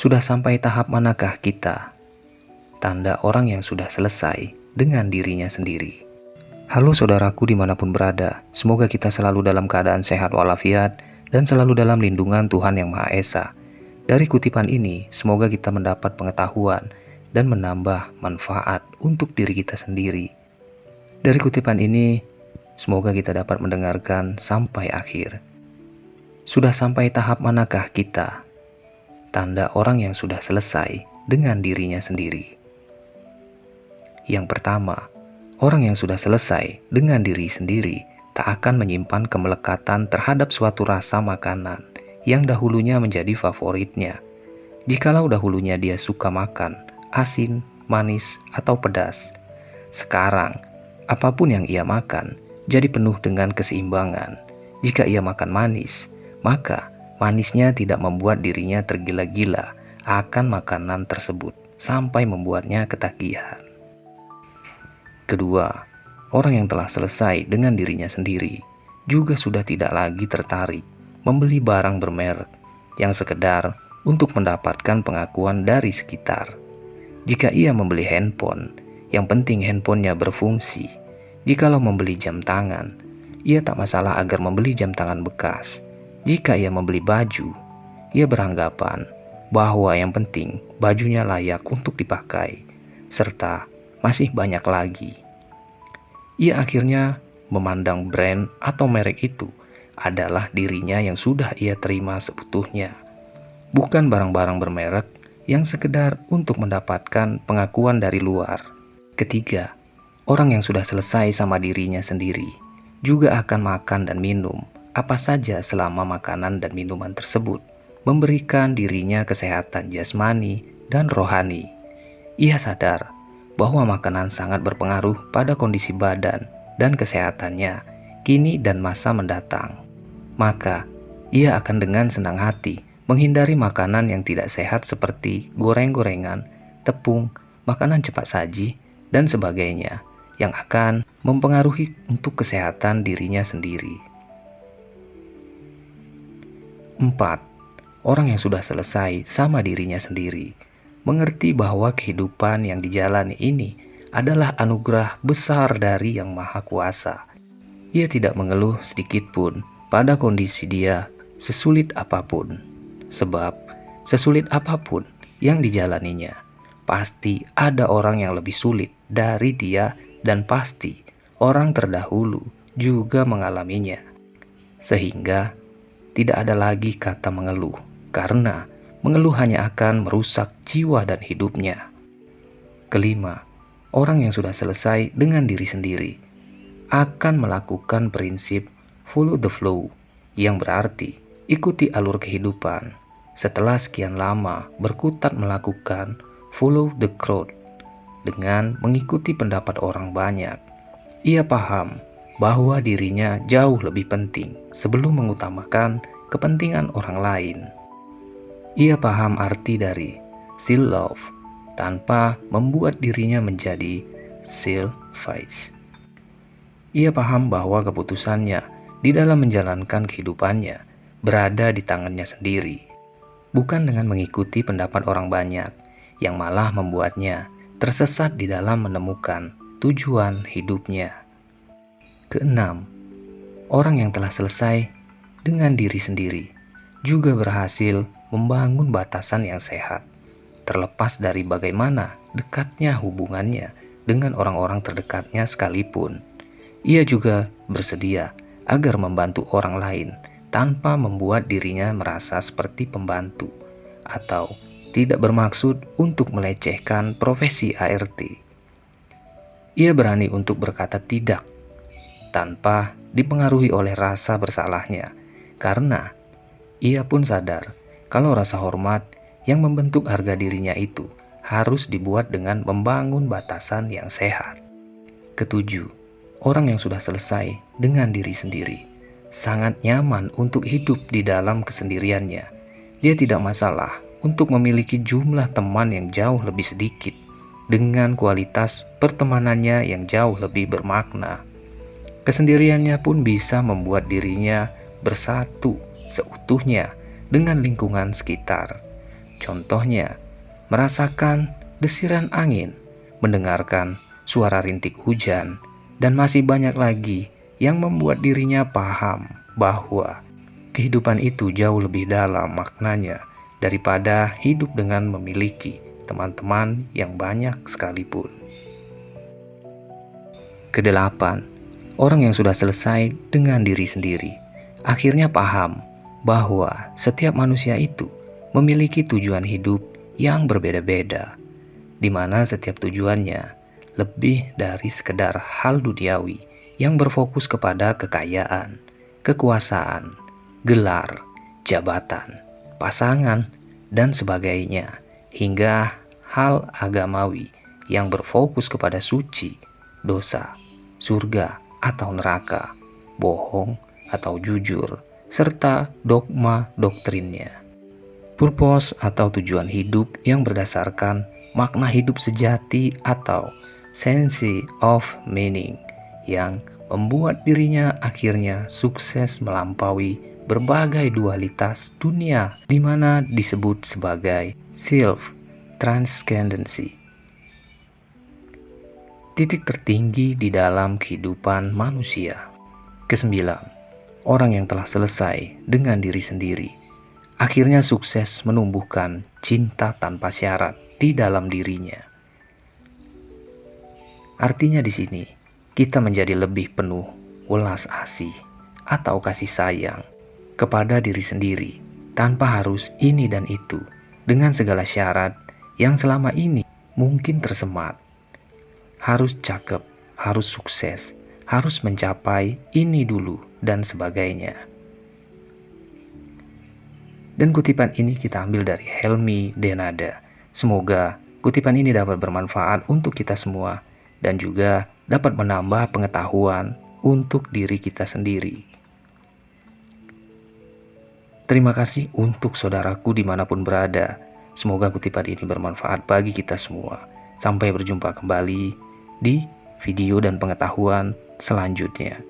Sudah sampai tahap manakah kita? Tanda orang yang sudah selesai dengan dirinya sendiri. Halo saudaraku dimanapun berada, semoga kita selalu dalam keadaan sehat walafiat dan selalu dalam lindungan Tuhan Yang Maha Esa. Dari kutipan ini, semoga kita mendapat pengetahuan dan menambah manfaat untuk diri kita sendiri. Dari kutipan ini, semoga kita dapat mendengarkan sampai akhir. Sudah sampai tahap manakah kita? Tanda orang yang sudah selesai dengan dirinya sendiri. Yang pertama, orang yang sudah selesai dengan diri sendiri tak akan menyimpan kemelekatan terhadap suatu rasa makanan yang dahulunya menjadi favoritnya. Jikalau dahulunya dia suka makan asin, manis, atau pedas, sekarang apapun yang ia makan jadi penuh dengan keseimbangan. Jika ia makan manis, maka manisnya tidak membuat dirinya tergila-gila akan makanan tersebut sampai membuatnya ketagihan. Kedua, orang yang telah selesai dengan dirinya sendiri juga sudah tidak lagi tertarik membeli barang bermerek yang sekedar untuk mendapatkan pengakuan dari sekitar. Jika ia membeli handphone, yang penting handphonenya berfungsi. Jikalau membeli jam tangan, ia tak masalah agar membeli jam tangan bekas. Jika ia membeli baju, ia beranggapan bahwa yang penting bajunya layak untuk dipakai, serta masih banyak lagi. Ia akhirnya memandang brand atau merek itu adalah dirinya yang sudah ia terima seutuhnya, bukan barang-barang bermerek yang sekedar untuk mendapatkan pengakuan dari luar. Ketiga, orang yang sudah selesai sama dirinya sendiri juga akan makan dan minum apa saja selama makanan dan minuman tersebut memberikan dirinya kesehatan jasmani dan rohani. Ia sadar bahwa makanan sangat berpengaruh pada kondisi badan dan kesehatannya kini dan masa mendatang. Maka, ia akan dengan senang hati menghindari makanan yang tidak sehat seperti goreng-gorengan, tepung, makanan cepat saji, dan sebagainya yang akan mempengaruhi untuk kesehatan dirinya sendiri. 4. Orang yang sudah selesai sama dirinya sendiri mengerti bahwa kehidupan yang dijalani ini adalah anugerah besar dari Yang Maha Kuasa. Ia tidak mengeluh sedikit pun pada kondisi dia sesulit apapun, sebab sesulit apapun yang dijalaninya, pasti ada orang yang lebih sulit dari dia dan pasti orang terdahulu juga mengalaminya. Sehingga tidak ada lagi kata mengeluh, karena mengeluh hanya akan merusak jiwa dan hidupnya. Kelima, orang yang sudah selesai dengan diri sendiri akan melakukan prinsip follow the flow, yang berarti ikuti alur kehidupan. Setelah sekian lama berkutat melakukan follow the crowd dengan mengikuti pendapat orang banyak, ia paham bahwa dirinya jauh lebih penting sebelum mengutamakan kepentingan orang lain. Ia paham arti dari self-love tanpa membuat dirinya menjadi selfish. Ia paham bahwa keputusannya di dalam menjalankan kehidupannya berada di tangannya sendiri, bukan dengan mengikuti pendapat orang banyak yang malah membuatnya tersesat di dalam menemukan tujuan hidupnya. Keenam, orang yang telah selesai dengan diri sendiri juga berhasil membangun batasan yang sehat, terlepas dari bagaimana dekatnya hubungannya dengan orang-orang terdekatnya sekalipun. Ia juga bersedia agar membantu orang lain tanpa membuat dirinya merasa seperti pembantu atau tidak bermaksud untuk melecehkan profesi ART. Ia berani untuk berkata tidak tanpa dipengaruhi oleh rasa bersalahnya, karena ia pun sadar kalau rasa hormat yang membentuk harga dirinya itu harus dibuat dengan membangun batasan yang sehat. Ketujuh, orang yang sudah selesai dengan diri sendiri sangat nyaman untuk hidup di dalam kesendiriannya. Dia tidak masalah untuk memiliki jumlah teman yang jauh lebih sedikit dengan kualitas pertemanannya yang jauh lebih bermakna. Kesendiriannya pun bisa membuat dirinya bersatu seutuhnya dengan lingkungan sekitar. Contohnya, merasakan desiran angin, mendengarkan suara rintik hujan, dan masih banyak lagi yang membuat dirinya paham bahwa kehidupan itu jauh lebih dalam maknanya daripada hidup dengan memiliki teman-teman yang banyak sekalipun. Kedelapan, orang yang sudah selesai dengan diri sendiri akhirnya paham bahwa setiap manusia itu memiliki tujuan hidup yang berbeda-beda, di mana setiap tujuannya lebih dari sekedar hal duniawi yang berfokus kepada kekayaan, kekuasaan, gelar, jabatan, pasangan, dan sebagainya, hingga hal agamawi yang berfokus kepada suci, dosa, surga atau neraka, bohong atau jujur, serta dogma doktrinnya. Purpose atau tujuan hidup yang berdasarkan makna hidup sejati atau sense of meaning yang membuat dirinya akhirnya sukses melampaui berbagai dualitas dunia, di mana disebut sebagai self transcendency. Titik tertinggi di dalam kehidupan manusia. Kesembilan, orang yang telah selesai dengan diri sendiri akhirnya sukses menumbuhkan cinta tanpa syarat di dalam dirinya. Artinya di sini kita menjadi lebih penuh welas asih atau kasih sayang kepada diri sendiri tanpa harus ini dan itu dengan segala syarat yang selama ini mungkin tersemat. Harus cakep, harus sukses, harus mencapai ini dulu, dan sebagainya. Dan kutipan ini kita ambil dari Helmi Denada. Semoga kutipan ini dapat bermanfaat untuk kita semua dan juga dapat menambah pengetahuan untuk diri kita sendiri. Terima kasih untuk saudaraku dimanapun berada. Semoga kutipan ini bermanfaat bagi kita semua. Sampai berjumpa kembali di video dan pengetahuan selanjutnya.